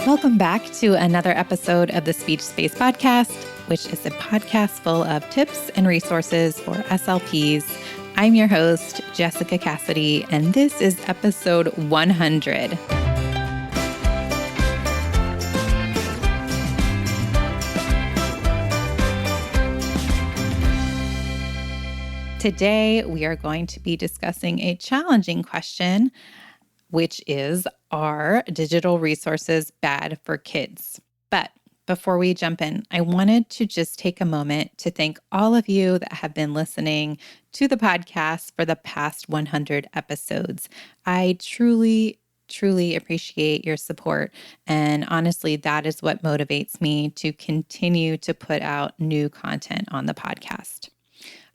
Welcome back to another episode of the Speech Space Podcast, which is a podcast full of tips and resources for SLPs. I'm your host, Jessica Cassidy, and this is episode 100. Today, we are going to be discussing a challenging question, which is, are digital resources bad for kids? But before we jump in, I wanted to just take a moment to thank all of you that have been listening to the podcast for the past 100 episodes. I truly appreciate your support. And honestly, that is what motivates me to continue to put out new content on the podcast.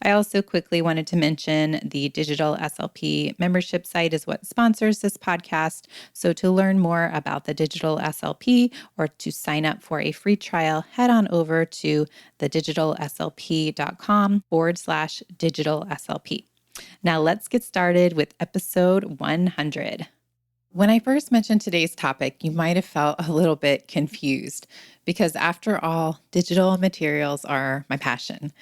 I also quickly wanted to mention the Digital SLP membership site is what sponsors this podcast. So to learn more about the Digital SLP or to sign up for a free trial, head on over to thedigitalslp.com/digital SLP. Now let's get started with episode 100. When I first mentioned today's topic, you might have felt a little bit confused because after all, digital materials are my passion.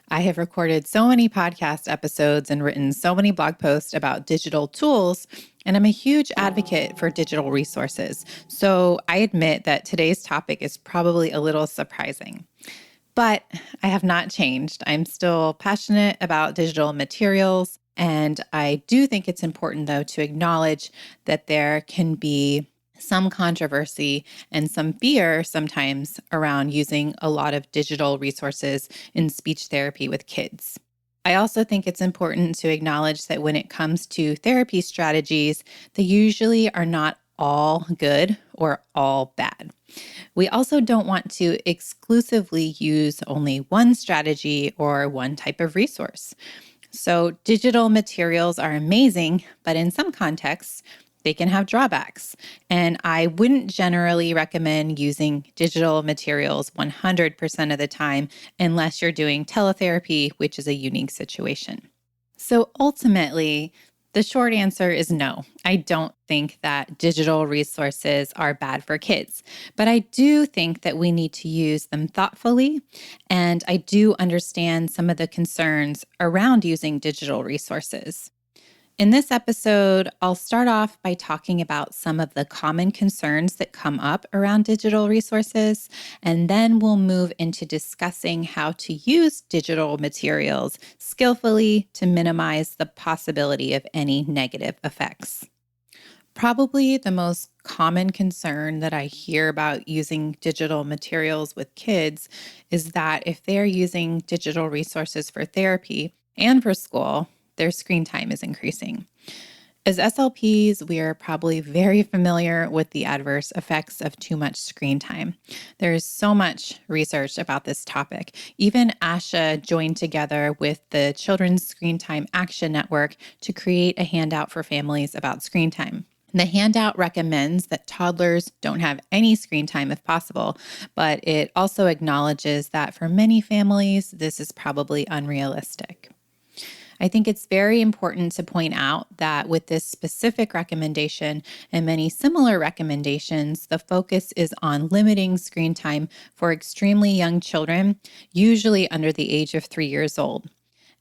I have recorded so many podcast episodes and written so many blog posts about digital tools, and I'm a huge advocate for digital resources. So I admit that today's topic is probably a little surprising. But I have not changed. I'm still passionate about digital materials. And I do think it's important, though, to acknowledge that there can be some controversy and some fear sometimes around using a lot of digital resources in speech therapy with kids. I also think it's important to acknowledge that when it comes to therapy strategies, they usually are not all good or all bad. We also don't want to exclusively use only one strategy or one type of resource. So digital materials are amazing, but in some contexts, they can have drawbacks. And I wouldn't generally recommend using digital materials 100% of the time unless you're doing teletherapy, which is a unique situation. So ultimately, the short answer is no. I don't think that digital resources are bad for kids, but I do think that we need to use them thoughtfully, and I do understand some of the concerns around using digital resources. In this episode, I'll start off by talking about some of the common concerns that come up around digital resources, and then we'll move into discussing how to use digital materials skillfully to minimize the possibility of any negative effects. Probably the most common concern that I hear about using digital materials with kids is that if they're using digital resources for therapy and for school, their screen time is increasing. As SLPs, we are probably very familiar with the adverse effects of too much screen time. There is so much research about this topic. Even ASHA joined together with the Children's Screen Time Action Network to create a handout for families about screen time. The handout recommends that toddlers don't have any screen time if possible, but it also acknowledges that for many families, this is probably unrealistic. I think it's very important to point out that with this specific recommendation and many similar recommendations, the focus is on limiting screen time for extremely young children, usually under the age of 3 years old.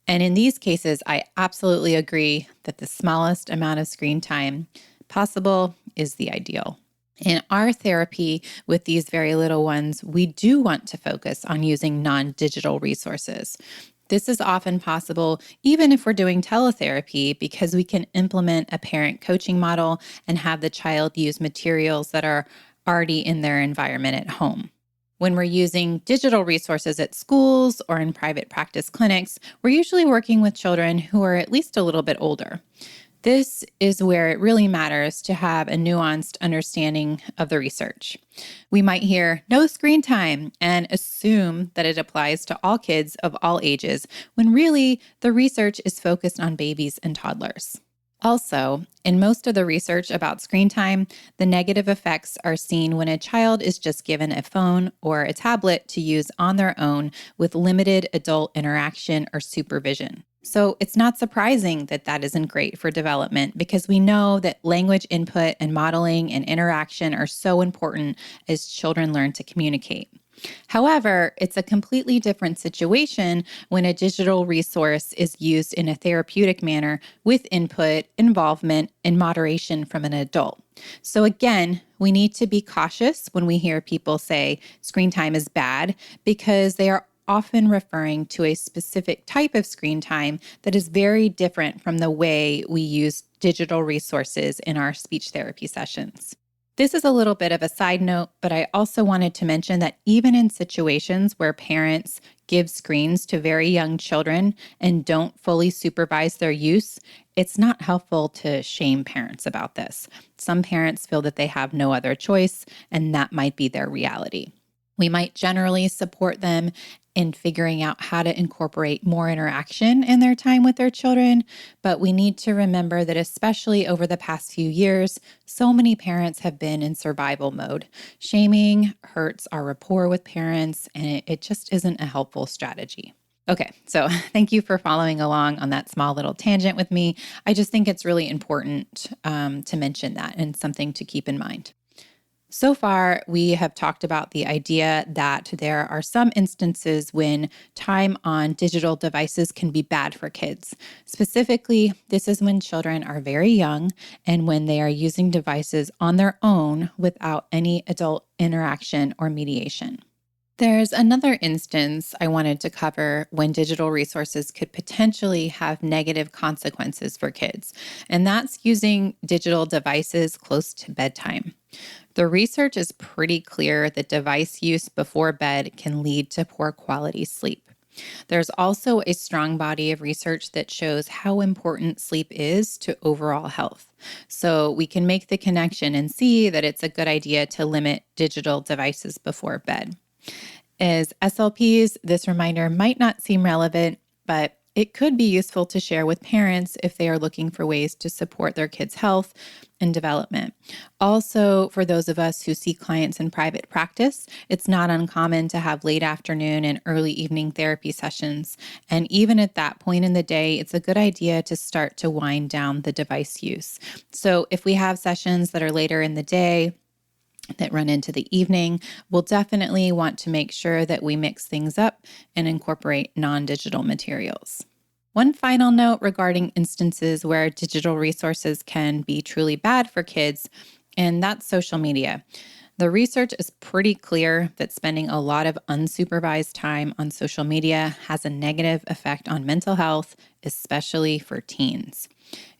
And in these cases, I absolutely agree that the smallest amount of screen time possible is the ideal. In our therapy with these very little ones, we do want to focus on using non-digital resources. This is often possible even if we're doing teletherapy because we can implement a parent coaching model and have the child use materials that are already in their environment at home. When we're using digital resources at schools or in private practice clinics, we're usually working with children who are at least a little bit older. This is where it really matters to have a nuanced understanding of the research. We might hear no screen time and assume that it applies to all kids of all ages, when really the research is focused on babies and toddlers. Also, in most of the research about screen time, the negative effects are seen when a child is just given a phone or a tablet to use on their own with limited adult interaction or supervision. So it's not surprising that that isn't great for development because we know that language input and modeling and interaction are so important as children learn to communicate. However, it's a completely different situation when a digital resource is used in a therapeutic manner with input, involvement, and moderation from an adult. So, again, we need to be cautious when we hear people say screen time is bad because they are often referring to a specific type of screen time that is very different from the way we use digital resources in our speech therapy sessions. This is a little bit of a side note, but I also wanted to mention that even in situations where parents give screens to very young children and don't fully supervise their use, it's not helpful to shame parents about this. Some parents feel that they have no other choice, and that might be their reality. We might generally support them in figuring out how to incorporate more interaction in their time with their children, but we need to remember that especially over the past few years, so many parents have been in survival mode. Shaming hurts our rapport with parents, and it just isn't a helpful strategy. Okay, so thank you for following along on that small little tangent with me. I just think it's really important to mention that and something to keep in mind. So far, we have talked about the idea that there are some instances when time on digital devices can be bad for kids. Specifically, this is when children are very young and when they are using devices on their own without any adult interaction or mediation. There's another instance I wanted to cover when digital resources could potentially have negative consequences for kids, and that's using digital devices close to bedtime. The research is pretty clear that device use before bed can lead to poor quality sleep. There's also a strong body of research that shows how important sleep is to overall health. So we can make the connection and see that it's a good idea to limit digital devices before bed. As SLPs, this reminder might not seem relevant, but it could be useful to share with parents if they are looking for ways to support their kids' health and development. Also, for those of us who see clients in private practice, it's not uncommon to have late afternoon and early evening therapy sessions. And even at that point in the day, it's a good idea to start to wind down the device use. So if we have sessions that are later in the day, that run into the evening, we'll definitely want to make sure that we mix things up and incorporate non-digital materials. One final note regarding instances where digital resources can be truly bad for kids, and that's social media. The research is pretty clear that spending a lot of unsupervised time on social media has a negative effect on mental health, especially for teens.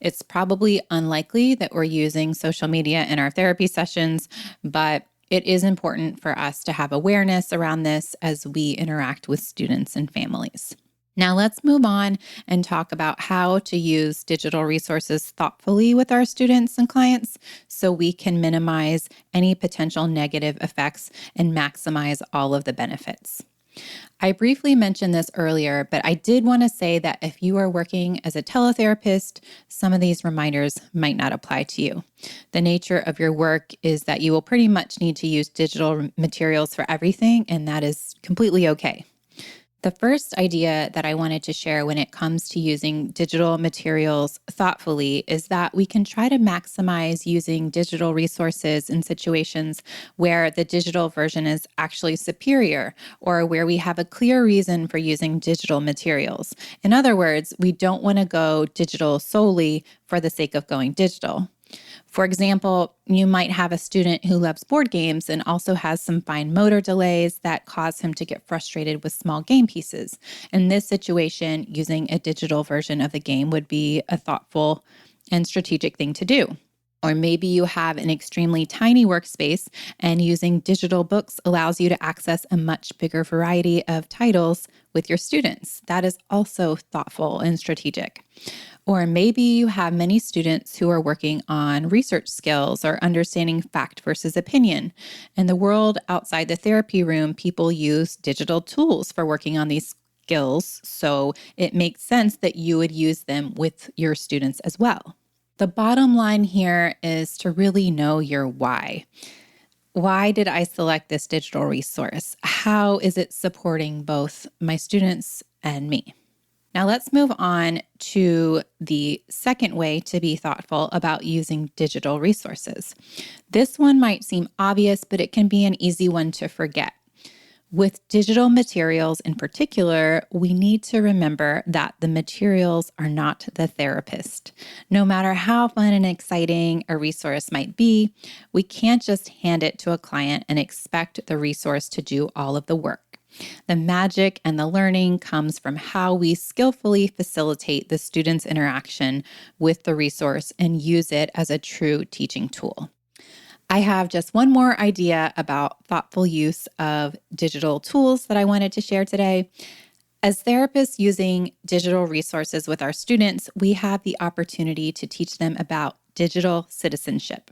It's probably unlikely that we're using social media in our therapy sessions, but it is important for us to have awareness around this as we interact with students and families. Now let's move on and talk about how to use digital resources thoughtfully with our students and clients so we can minimize any potential negative effects and maximize all of the benefits. I briefly mentioned this earlier, but I did want to say that if you are working as a teletherapist, some of these reminders might not apply to you. The nature of your work is that you will pretty much need to use digital materials for everything, and that is completely okay. The first idea that I wanted to share when it comes to using digital materials thoughtfully is that we can try to maximize using digital resources in situations where the digital version is actually superior or where we have a clear reason for using digital materials. In other words, we don't want to go digital solely for the sake of going digital. For example, you might have a student who loves board games and also has some fine motor delays that cause him to get frustrated with small game pieces. In this situation, using a digital version of the game would be a thoughtful and strategic thing to do. Or maybe you have an extremely tiny workspace and using digital books allows you to access a much bigger variety of titles with your students. That is also thoughtful and strategic. Or maybe you have many students who are working on research skills or understanding fact versus opinion. In the world outside the therapy room, people use digital tools for working on these skills, so it makes sense that you would use them with your students as well. The bottom line here is to really know your why. Why did I select this digital resource? How is it supporting both my students and me? Now let's move on to the second way to be thoughtful about using digital resources. This one might seem obvious, but it can be an easy one to forget. With digital materials in particular, we need to remember that the materials are not the therapist. No matter how fun and exciting a resource might be, we can't just hand it to a client and expect the resource to do all of the work. The magic and the learning comes from how we skillfully facilitate the student's interaction with the resource and use it as a true teaching tool. I have just one more idea about thoughtful use of digital tools that I wanted to share today. As therapists using digital resources with our students, we have the opportunity to teach them about digital citizenship.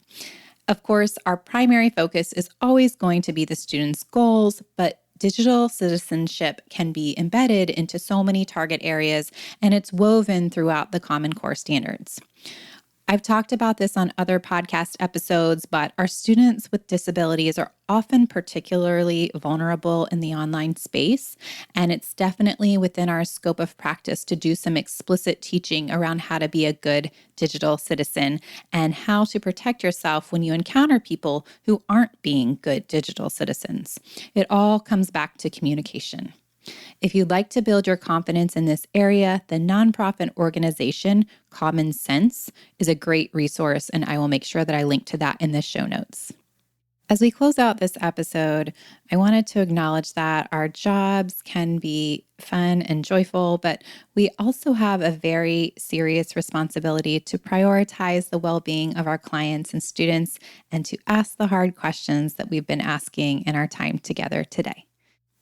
Of course, our primary focus is always going to be the student's goals, but digital citizenship can be embedded into so many target areas, and it's woven throughout the Common Core standards. I've talked about this on other podcast episodes, but our students with disabilities are often particularly vulnerable in the online space, and it's definitely within our scope of practice to do some explicit teaching around how to be a good digital citizen and how to protect yourself when you encounter people who aren't being good digital citizens. It all comes back to communication. If you'd like to build your confidence in this area, the nonprofit organization Common Sense is a great resource, and I will make sure that I link to that in the show notes. As we close out this episode, I wanted to acknowledge that our jobs can be fun and joyful, but we also have a very serious responsibility to prioritize the well-being of our clients and students and to ask the hard questions that we've been asking in our time together today.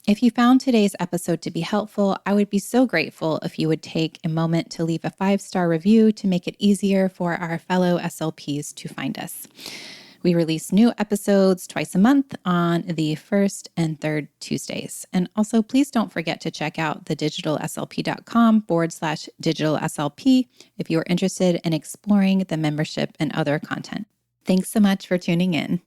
If you found today's episode to be helpful, I would be so grateful if you would take a moment to leave a 5-star review to make it easier for our fellow SLPs to find us. We release new episodes twice a month on the first and third Tuesdays. And also, please don't forget to check out thedigitalslp.com/digitalslp if you are interested in exploring the membership and other content. Thanks so much for tuning in.